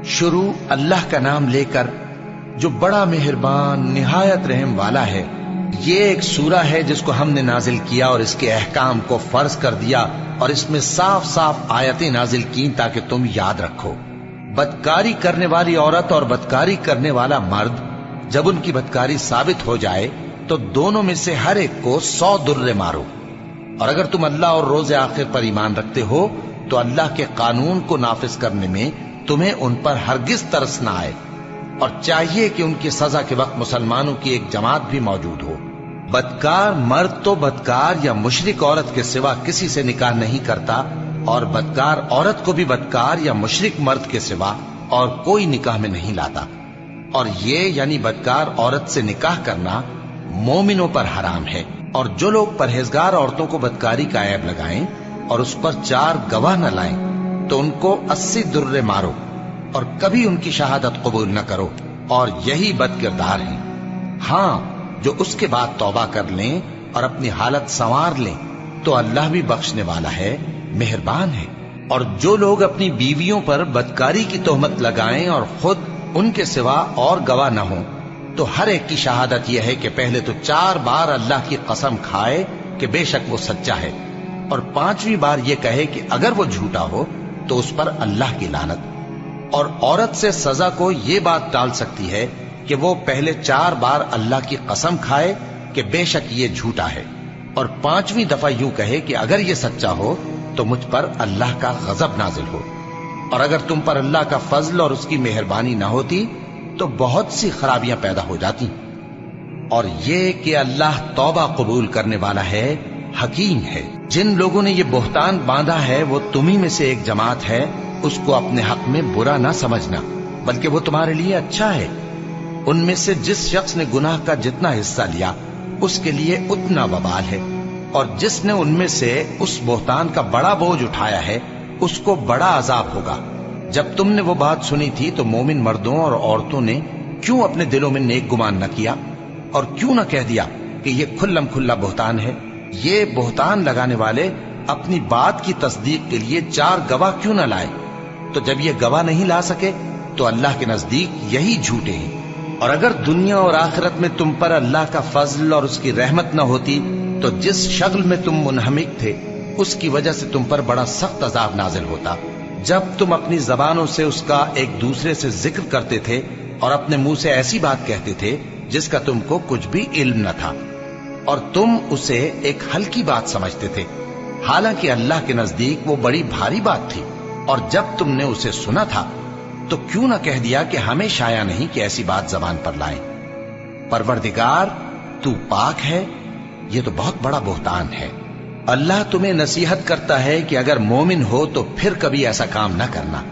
شروع اللہ کا نام لے کر جو بڑا مہربان نہایت رحم والا ہے۔ یہ ایک سورہ ہے جس کو ہم نے نازل کیا اور اس کے احکام کو فرض کر دیا اور اس میں صاف صاف آیتیں نازل کی تاکہ تم یاد رکھو۔ بدکاری کرنے والی عورت اور بدکاری کرنے والا مرد جب ان کی بدکاری ثابت ہو جائے تو دونوں میں سے ہر ایک کو 100 درے مارو۔ اور اگر تم اللہ اور روز آخر پر ایمان رکھتے ہو تو اللہ کے قانون کو نافذ کرنے میں تمہیں ان پر ہرگز ترس نہ آئے، اور چاہیے کہ ان کی سزا کے وقت مسلمانوں کی ایک جماعت بھی موجود ہو۔ بدکار مرد تو بدکار یا مشرک عورت کے سوا کسی سے نکاح نہیں کرتا، اور بدکار عورت کو بھی بدکار یا مشرک مرد کے سوا اور کوئی نکاح میں نہیں لاتا۔ اور یہ یعنی بدکار عورت سے نکاح کرنا مومنوں پر حرام ہے۔ اور جو لوگ پرہیزگار عورتوں کو بدکاری کا عیب لگائیں اور اس پر 4 گواہ نہ لائیں تو ان کو 80 درے مارو اور کبھی ان کی شہادت قبول نہ کرو، اور یہی بد کردار ہیں۔ ہاں، جو اس کے بعد توبہ کر لیں اور اپنی حالت سنوار لیں تو اللہ بھی بخشنے والا ہے، مہربان ہے۔ اور جو لوگ اپنی بیویوں پر بدکاری کی تہمت لگائیں اور خود ان کے سوا اور گواہ نہ ہوں تو ہر ایک کی شہادت یہ ہے کہ پہلے تو 4 بار اللہ کی قسم کھائے کہ بے شک وہ سچا ہے، اور 5ویں بار یہ کہے کہ اگر وہ جھوٹا ہو تو اس پر اللہ کی لعنت۔ اور عورت سے سزا کو یہ بات ٹال سکتی ہے کہ وہ پہلے 4 بار اللہ کی قسم کھائے کہ بے شک یہ جھوٹا ہے، اور 5ویں دفعہ یوں کہے کہ اگر یہ سچا ہو تو مجھ پر اللہ کا غضب نازل ہو۔ اور اگر تم پر اللہ کا فضل اور اس کی مہربانی نہ ہوتی تو بہت سی خرابیاں پیدا ہو جاتی۔ اور یہ کہ اللہ توبہ قبول کرنے والا ہے، حکیم ہے۔ جن لوگوں نے یہ بہتان باندھا ہے وہ تمہیں میں سے ایک جماعت ہے، اس کو اپنے حق میں برا نہ سمجھنا، بلکہ وہ تمہارے لیے اچھا ہے۔ ان میں سے جس شخص نے گناہ کا جتنا حصہ لیا اس کے لیے اتنا وبال ہے، اور جس نے ان میں سے اس بہتان کا بڑا بوجھ اٹھایا ہے اس کو بڑا عذاب ہوگا۔ جب تم نے وہ بات سنی تھی تو مومن مردوں اور عورتوں نے کیوں اپنے دلوں میں نیک گمان نہ کیا، اور کیوں نہ کہہ دیا کہ یہ کھلم کھلا بہتان ہے؟ یہ بہتان لگانے والے اپنی بات کی تصدیق کے لیے 4 گواہ کیوں نہ لائے؟ تو جب یہ گواہ نہیں لا سکے تو اللہ کے نزدیک یہی جھوٹے ہیں۔ اور اگر دنیا اور آخرت میں تم پر اللہ کا فضل اور اس کی رحمت نہ ہوتی تو جس شغل میں تم منہمک تھے اس کی وجہ سے تم پر بڑا سخت عذاب نازل ہوتا، جب تم اپنی زبانوں سے اس کا ایک دوسرے سے ذکر کرتے تھے اور اپنے منہ سے ایسی بات کہتے تھے جس کا تم کو کچھ بھی علم نہ تھا، اور تم اسے ایک ہلکی بات سمجھتے تھے، حالانکہ اللہ کے نزدیک وہ بڑی بھاری بات تھی۔ اور جب تم نے اسے سنا تھا تو کیوں نہ کہہ دیا کہ ہمیں شایع نہیں کہ ایسی بات زبان پر لائیں؟ پروردگار تو پاک ہے، یہ تو بہت بڑا بہتان ہے۔ اللہ تمہیں نصیحت کرتا ہے کہ اگر مومن ہو تو پھر کبھی ایسا کام نہ کرنا،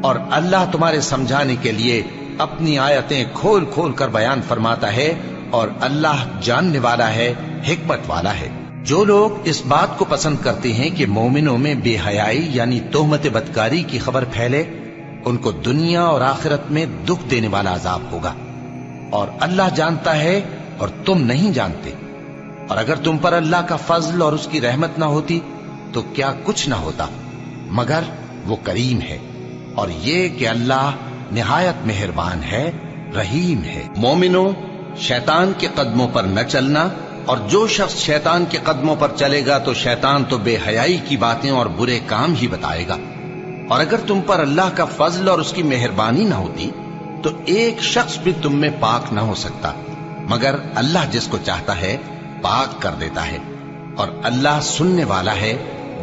اور اللہ تمہارے سمجھانے کے لیے اپنی آیتیں کھول کھول کر بیان فرماتا ہے، اور اللہ جاننے والا ہے، حکمت والا ہے۔ جو لوگ اس بات کو پسند کرتے ہیں کہ مومنوں میں بے حیائی یعنی تہمت بدکاری کی خبر پھیلے، ان کو دنیا اور آخرت میں دکھ دینے والا عذاب ہوگا، اور اللہ جانتا ہے اور تم نہیں جانتے۔ اور اگر تم پر اللہ کا فضل اور اس کی رحمت نہ ہوتی تو کیا کچھ نہ ہوتا، مگر وہ کریم ہے، اور یہ کہ اللہ نہایت مہربان ہے، رحیم ہے۔ مومنوں، شیطان کے قدموں پر نہ چلنا، اور جو شخص شیطان کے قدموں پر چلے گا تو شیطان تو بے حیائی کی باتیں اور برے کام ہی بتائے گا۔ اور اگر تم پر اللہ کا فضل اور اس کی مہربانی نہ ہوتی تو ایک شخص بھی تم میں پاک نہ ہو سکتا، مگر اللہ جس کو چاہتا ہے پاک کر دیتا ہے، اور اللہ سننے والا ہے،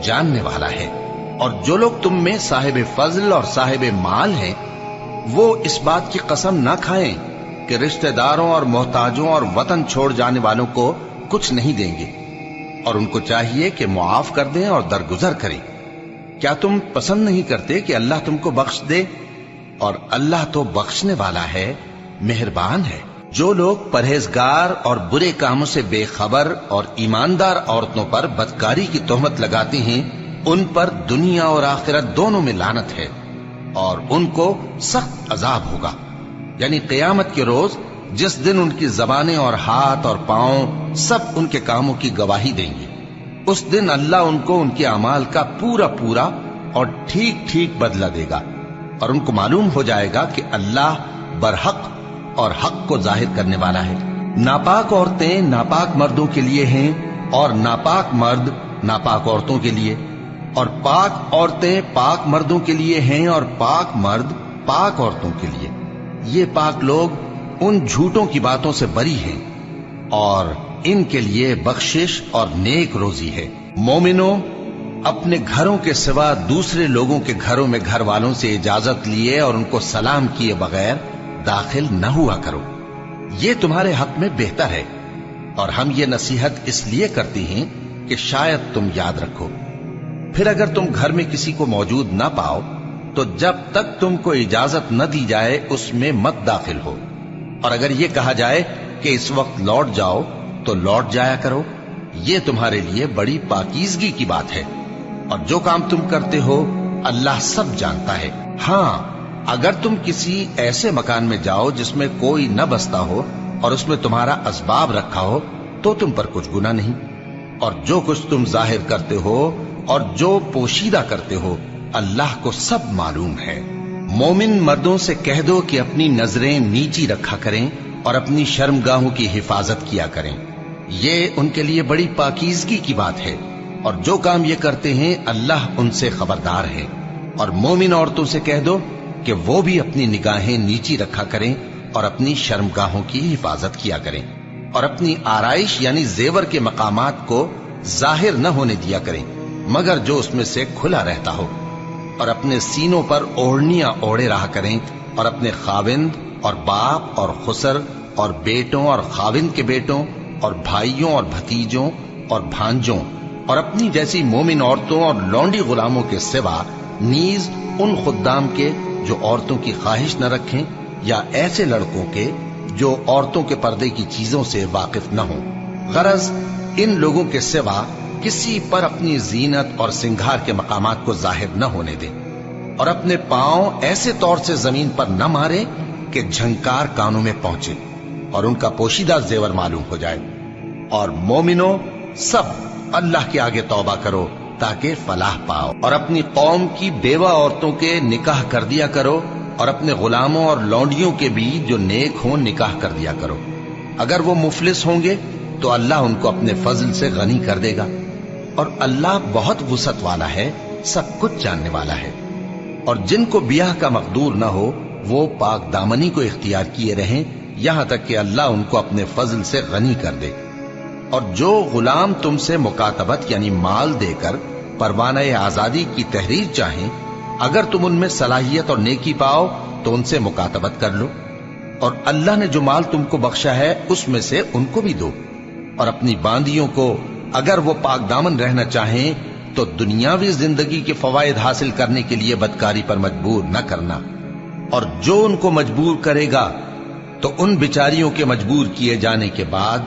جاننے والا ہے۔ اور جو لوگ تم میں صاحب فضل اور صاحب مال ہیں وہ اس بات کی قسم نہ کھائیں کہ رشتہ داروں اور محتاجوں اور وطن چھوڑ جانے والوں کو کچھ نہیں دیں گے، اور ان کو چاہیے کہ معاف کر دیں اور درگزر کریں۔ کیا تم پسند نہیں کرتے کہ اللہ تم کو بخش دے؟ اور اللہ تو بخشنے والا ہے، مہربان ہے۔ جو لوگ پرہیزگار اور برے کاموں سے بے خبر اور ایماندار عورتوں پر بدکاری کی تہمت لگاتے ہیں ان پر دنیا اور آخرت دونوں میں لعنت ہے، اور ان کو سخت عذاب ہوگا، یعنی قیامت کے روز جس دن ان کی زبانیں اور ہاتھ اور پاؤں سب ان کے کاموں کی گواہی دیں گے۔ اس دن اللہ ان کو ان کے اعمال کا پورا پورا اور ٹھیک ٹھیک بدلہ دے گا، اور ان کو معلوم ہو جائے گا کہ اللہ برحق اور حق کو ظاہر کرنے والا ہے۔ ناپاک عورتیں ناپاک مردوں کے لیے ہیں اور ناپاک مرد ناپاک عورتوں کے لیے، اور پاک عورتیں پاک مردوں کے لیے ہیں اور پاک مرد پاک عورتوں کے لیے۔ یہ پاک لوگ ان جھوٹوں کی باتوں سے بری ہیں اور ان کے لیے بخشش اور نیک روزی ہے۔ مومنوں، اپنے گھروں کے سوا دوسرے لوگوں کے گھروں میں گھر والوں سے اجازت لیے اور ان کو سلام کیے بغیر داخل نہ ہوا کرو، یہ تمہارے حق میں بہتر ہے، اور ہم یہ نصیحت اس لیے کرتے ہیں کہ شاید تم یاد رکھو۔ پھر اگر تم گھر میں کسی کو موجود نہ پاؤ تو جب تک تم کو اجازت نہ دی جائے اس میں مت داخل ہو، اور اگر یہ کہا جائے کہ اس وقت لوٹ جاؤ تو لوٹ جایا کرو، یہ تمہارے لیے بڑی پاکیزگی کی بات ہے، اور جو کام تم کرتے ہو اللہ سب جانتا ہے۔ ہاں، اگر تم کسی ایسے مکان میں جاؤ جس میں کوئی نہ بستا ہو اور اس میں تمہارا اسباب رکھا ہو تو تم پر کچھ گناہ نہیں، اور جو کچھ تم ظاہر کرتے ہو اور جو پوشیدہ کرتے ہو اللہ کو سب معلوم ہے۔ مومن مردوں سے کہہ دو کہ اپنی نظریں نیچی رکھا کریں اور اپنی شرمگاہوں کی حفاظت کیا کریں، یہ ان کے لیے بڑی پاکیزگی کی بات ہے، اور جو کام یہ کرتے ہیں اللہ ان سے خبردار ہے۔ اور مومن عورتوں سے کہہ دو کہ وہ بھی اپنی نگاہیں نیچی رکھا کریں اور اپنی شرمگاہوں کی حفاظت کیا کریں، اور اپنی آرائش یعنی زیور کے مقامات کو ظاہر نہ ہونے دیا کریں مگر جو اس میں سے کھلا رہتا ہو، اور اپنے سینوں پر اوڑھنیاں اوڑھے رہا کریں، اور اپنے خاوند اور باپ اور خسر اور بیٹوں اور خاوند کے بیٹوں اور بھائیوں اور بھتیجوں اور بھانجوں اور اپنی جیسی مومن عورتوں اور لونڈی غلاموں کے سوا نیز ان خدام کے جو عورتوں کی خواہش نہ رکھیں، یا ایسے لڑکوں کے جو عورتوں کے پردے کی چیزوں سے واقف نہ ہوں۔ غرض ان لوگوں کے سوا کسی پر اپنی زینت اور سنگھار کے مقامات کو ظاہر نہ ہونے دیں، اور اپنے پاؤں ایسے طور سے زمین پر نہ مارے کہ جھنکار کانوں میں پہنچے اور ان کا پوشیدہ زیور معلوم ہو جائے۔ اور مومنوں، سب اللہ کے آگے توبہ کرو تاکہ فلاح پاؤ، اور اپنی قوم کی بیوہ عورتوں کے نکاح کر دیا کرو، اور اپنے غلاموں اور لونڈیوں کے بھی جو نیک ہوں نکاح کر دیا کرو۔ اگر وہ مفلس ہوں گے تو اللہ ان کو اپنے فضل سے غنی کر دے گا، اور اللہ بہت وسعت والا ہے، سب کچھ جاننے والا ہے۔ اور جن کو بیاہ کا مقدور نہ ہو وہ پاک دامنی کو اختیار کیے رہیں یہاں تک کہ اللہ ان کو اپنے فضل سے غنی کر دے۔ اور جو غلام تم سے مکاتبت یعنی مال دے کر پروانہ آزادی کی تحریر چاہیں، اگر تم ان میں صلاحیت اور نیکی پاؤ تو ان سے مکاتبت کر لو، اور اللہ نے جو مال تم کو بخشا ہے اس میں سے ان کو بھی دو۔ اور اپنی باندیوں کو اگر وہ پاک دامن رہنا چاہیں تو دنیاوی زندگی کے فوائد حاصل کرنے کے لیے بدکاری پر مجبور نہ کرنا، اور جو ان کو مجبور کرے گا تو ان بیچاریوں کے مجبور کیے جانے کے بعد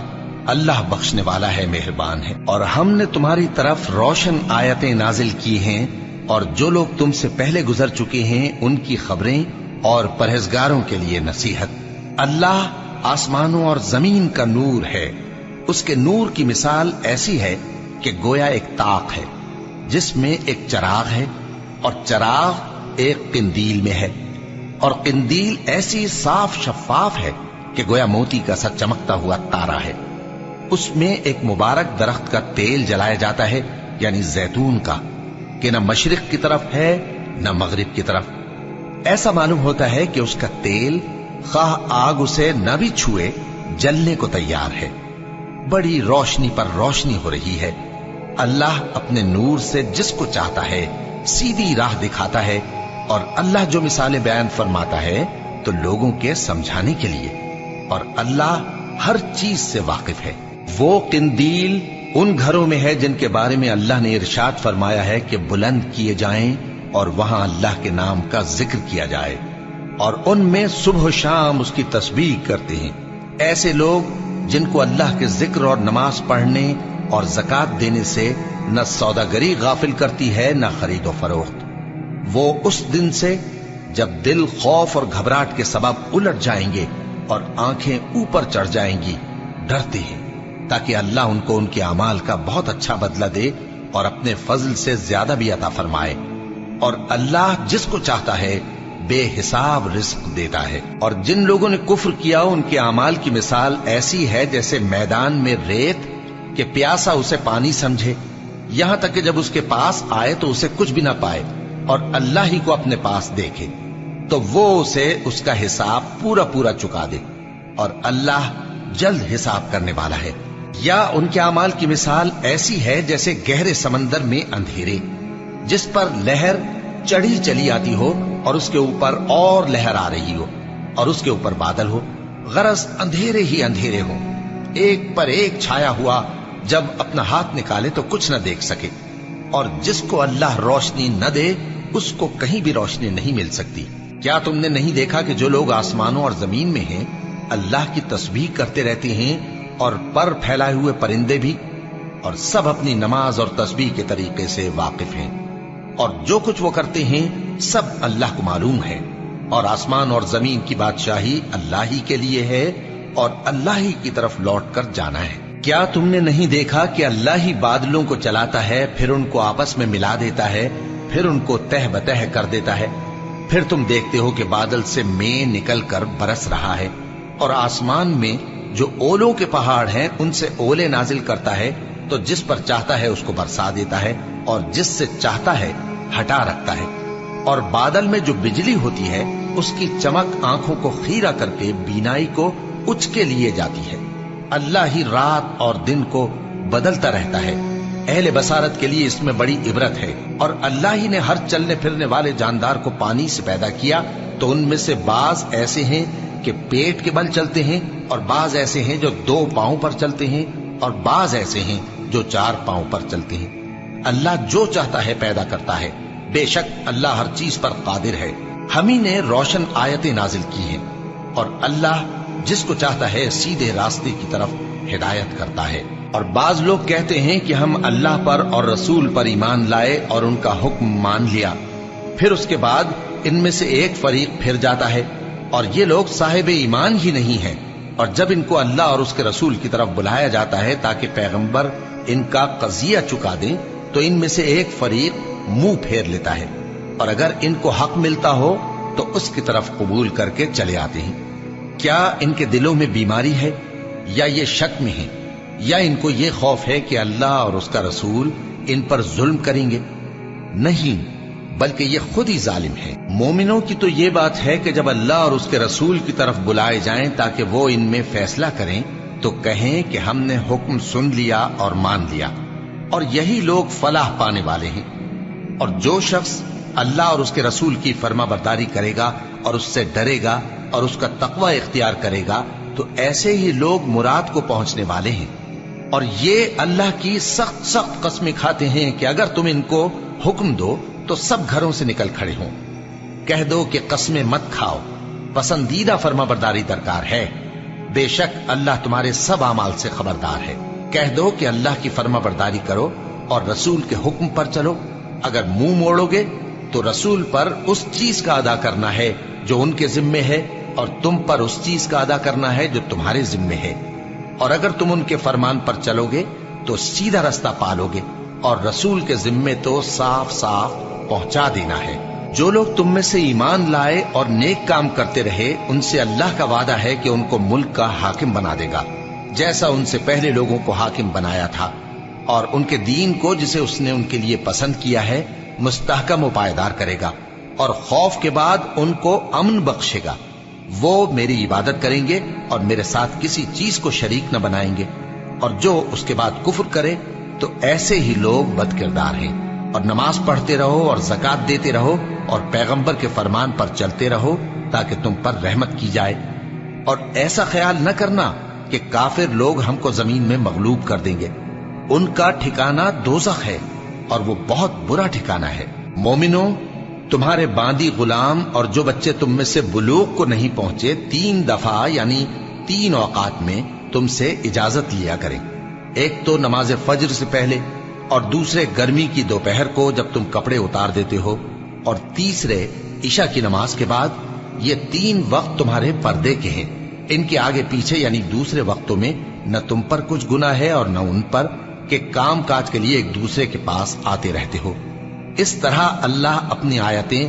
اللہ بخشنے والا ہے، مہربان ہے۔ اور ہم نے تمہاری طرف روشن آیتیں نازل کی ہیں، اور جو لوگ تم سے پہلے گزر چکے ہیں ان کی خبریں اور پرہیزگاروں کے لیے نصیحت۔ اللہ آسمانوں اور زمین کا نور ہے، اس کے نور کی مثال ایسی ہے کہ گویا ایک طاق ہے جس میں ایک چراغ ہے، اور چراغ ایک قندیل میں ہے، اور قندیل ایسی صاف شفاف ہے کہ گویا موتی کا سا چمکتا ہوا تارا ہے۔ اس میں ایک مبارک درخت کا تیل جلایا جاتا ہے یعنی زیتون کا، کہ نہ مشرق کی طرف ہے نہ مغرب کی طرف۔ ایسا معلوم ہوتا ہے کہ اس کا تیل خواہ آگ اسے نہ بھی چھوئے جلنے کو تیار ہے، بڑی روشنی پر روشنی ہو رہی ہے۔ اللہ اپنے نور سے جس کو چاہتا ہے سیدھی راہ دکھاتا ہے، اور اللہ جو مثالیں بیان فرماتا ہے تو لوگوں کے سمجھانے کے لیے، اور اللہ ہر چیز سے واقف ہے۔ وہ قندیل ان گھروں میں ہے جن کے بارے میں اللہ نے ارشاد فرمایا ہے کہ بلند کیے جائیں اور وہاں اللہ کے نام کا ذکر کیا جائے، اور ان میں صبح و شام اس کی تسبیح کرتے ہیں۔ ایسے لوگ جن کو اللہ کے ذکر اور نماز پڑھنے اور زکوٰۃ دینے سے نہ سوداگری غافل کرتی ہے نہ خرید و فروخت، وہ اس دن سے جب دل خوف اور گھبراہٹ کے سبب الٹ جائیں گے اور آنکھیں اوپر چڑھ جائیں گی ڈرتے ہیں، تاکہ اللہ ان کو ان کے اعمال کا بہت اچھا بدلہ دے اور اپنے فضل سے زیادہ بھی عطا فرمائے۔ اور اللہ جس کو چاہتا ہے بے حساب رزق دیتا ہے۔ اور جن لوگوں نے کفر کیا ان کے اعمال کی مثال ایسی ہے جیسے میدان میں ریت کہ پیاسا اسے پانی سمجھے، یہاں تک کہ جب اس کے پاس آئے تو اسے کچھ بھی نہ پائے اور اللہ ہی کو اپنے پاس دیکھے تو وہ اسے اس کا حساب پورا پورا چکا دے، اور اللہ جلد حساب کرنے والا ہے۔ یا ان کے اعمال کی مثال ایسی ہے جیسے گہرے سمندر میں اندھیرے جس پر لہر چڑھی چلی آتی ہو اور اس کے اوپر اور لہر آ رہی ہو اور اس کے اوپر بادل ہو، غرض اندھیرے ہی اندھیرے ہو، ایک پر ایک چھایا ہوا، جب اپنا ہاتھ نکالے تو کچھ نہ دیکھ سکے۔ اور جس کو اللہ روشنی نہ دے اس کو کہیں بھی روشنی نہیں مل سکتی۔ کیا تم نے نہیں دیکھا کہ جو لوگ آسمانوں اور زمین میں ہیں اللہ کی تسبیح کرتے رہتے ہیں، اور پر پھیلائے ہوئے پرندے بھی، اور سب اپنی نماز اور تسبیح کے طریقے سے واقف ہیں، اور جو کچھ وہ کرتے ہیں سب اللہ کو معلوم ہے، اور آسمان اور زمین کی بادشاہی اللہ ہی کے لیے ہے اور اللہ ہی کی طرف لوٹ کر جانا ہے۔ کیا تم نے نہیں دیکھا کہ اللہ ہی بادلوں کو چلاتا ہے، پھر ان کو آپس میں ملا دیتا ہے، پھر ان کو تہ بتہ کر دیتا ہے، پھر تم دیکھتے ہو کہ بادل سے مے نکل کر برس رہا ہے، اور آسمان میں جو اولوں کے پہاڑ ہیں ان سے اولے نازل کرتا ہے، تو جس پر چاہتا ہے اس کو برسا دیتا ہے اور جس سے چاہتا ہے ہٹا رکھتا ہے۔ اور بادل میں جو بجلی ہوتی ہے اس کی چمک آنکھوں کو خیرہ کر کے بینائی کو اچکے لیے جاتی ہے۔ اللہ ہی رات اور دن کو بدلتا رہتا ہے، اہل بصارت کے لیے اس میں بڑی عبرت ہے۔ اور اللہ ہی نے ہر چلنے پھرنے والے جاندار کو پانی سے پیدا کیا، تو ان میں سے بعض ایسے ہیں کہ پیٹ کے بل چلتے ہیں، اور بعض ایسے ہیں جو 2 پاؤں پر چلتے ہیں، اور بعض ایسے ہیں جو 4 پاؤں پر چلتے ہیں۔ اللہ جو چاہتا ہے پیدا کرتا ہے، بے شک اللہ ہر چیز پر قادر ہے۔ ہم ہی نے روشن آیتیں نازل کی ہیں، اور اللہ جس کو چاہتا ہے سیدھے راستے کی طرف ہدایت کرتا ہے۔ اور بعض لوگ کہتے ہیں کہ ہم اللہ پر اور رسول پر ایمان لائے اور ان کا حکم مان لیا، پھر اس کے بعد ان میں سے ایک فریق پھر جاتا ہے، اور یہ لوگ صاحب ایمان ہی نہیں ہیں۔ اور جب ان کو اللہ اور اس کے رسول کی طرف بلایا جاتا ہے تاکہ پیغمبر ان کا قضیہ چکا دیں، تو ان میں سے ایک فریق منہ پھیر لیتا ہے، اور اگر ان کو حق ملتا ہو تو اس کی طرف قبول کر کے چلے آتے ہیں۔ کیا ان کے دلوں میں بیماری ہے، یا یہ شک میں ہیں، یا ان کو یہ خوف ہے کہ اللہ اور اس کا رسول ان پر ظلم کریں گے؟ نہیں، بلکہ یہ خود ہی ظالم ہے۔ مومنوں کی تو یہ بات ہے کہ جب اللہ اور اس کے رسول کی طرف بلائے جائیں تاکہ وہ ان میں فیصلہ کریں تو کہیں کہ ہم نے حکم سن لیا اور مان لیا، اور یہی لوگ فلاح پانے والے ہیں۔ اور جو شخص اللہ اور اس کے رسول کی فرما برداری کرے گا اور اس سے ڈرے گا اور اس کا تقوی اختیار کرے گا تو ایسے ہی لوگ مراد کو پہنچنے والے ہیں۔ اور یہ اللہ کی سخت سخت قسمیں کھاتے ہیں کہ اگر تم ان کو حکم دو تو سب گھروں سے نکل کھڑے ہوں۔ کہہ دو کہ قسمیں مت کھاؤ، پسندیدہ فرما برداری درکار ہے، بے شک اللہ تمہارے سب اعمال سے خبردار ہے۔ کہہ دو کہ اللہ کی فرما برداری کرو اور رسول کے حکم پر چلو، اگر منہ موڑو گے تو رسول پر اس چیز کا ادا کرنا ہے جو ان کے ذمے ہے، اور تم پر اس چیز کا ادا کرنا ہے جو تمہارے ذمے ہے، اور اگر تم ان کے فرمان پر چلو گے تو سیدھا رستہ پالو گے، اور رسول کے ذمے تو صاف صاف پہنچا دینا ہے۔ جو لوگ تم میں سے ایمان لائے اور نیک کام کرتے رہے ان سے اللہ کا وعدہ ہے کہ ان کو ملک کا حاکم بنا دے گا، جیسا ان سے پہلے لوگوں کو حاکم بنایا تھا، اور ان کے دین کو جسے اس نے ان کے لیے پسند کیا ہے مستحکم و پائیدار کرے گا، اور خوف کے بعد ان کو امن بخشے گا۔ وہ میری عبادت کریں گے اور میرے ساتھ کسی چیز کو شریک نہ بنائیں گے، اور جو اس کے بعد کفر کرے تو ایسے ہی لوگ بد کردار ہیں۔ اور نماز پڑھتے رہو اور زکوٰۃ دیتے رہو اور پیغمبر کے فرمان پر چلتے رہو تاکہ تم پر رحمت کی جائے، اور ایسا خیال نہ کرنا کہ کافر لوگ ہم کو زمین میں مغلوب کر دیں گے، ان کا ٹھکانہ دوزخ ہے اور وہ بہت برا ٹھکانہ ہے۔ مومنوں، تمہارے باندی غلام اور جو بچے تم میں سے بلوغ کو نہیں پہنچے 3 دفعہ یعنی 3 اوقات میں تم سے اجازت لیا کریں، ایک تو نماز فجر سے پہلے، اور دوسرے گرمی کی دوپہر کو جب تم کپڑے اتار دیتے ہو، اور تیسرے عشاء کی نماز کے بعد۔ یہ 3 وقت تمہارے پردے کے ہیں، ان کے آگے پیچھے یعنی دوسرے وقتوں میں نہ تم پر کچھ گناہ ہے اور نہ ان پر کہ کام کاج کے لیے ایک دوسرے کے پاس آتے رہتے ہو۔ اس طرح اللہ اپنی آیتیں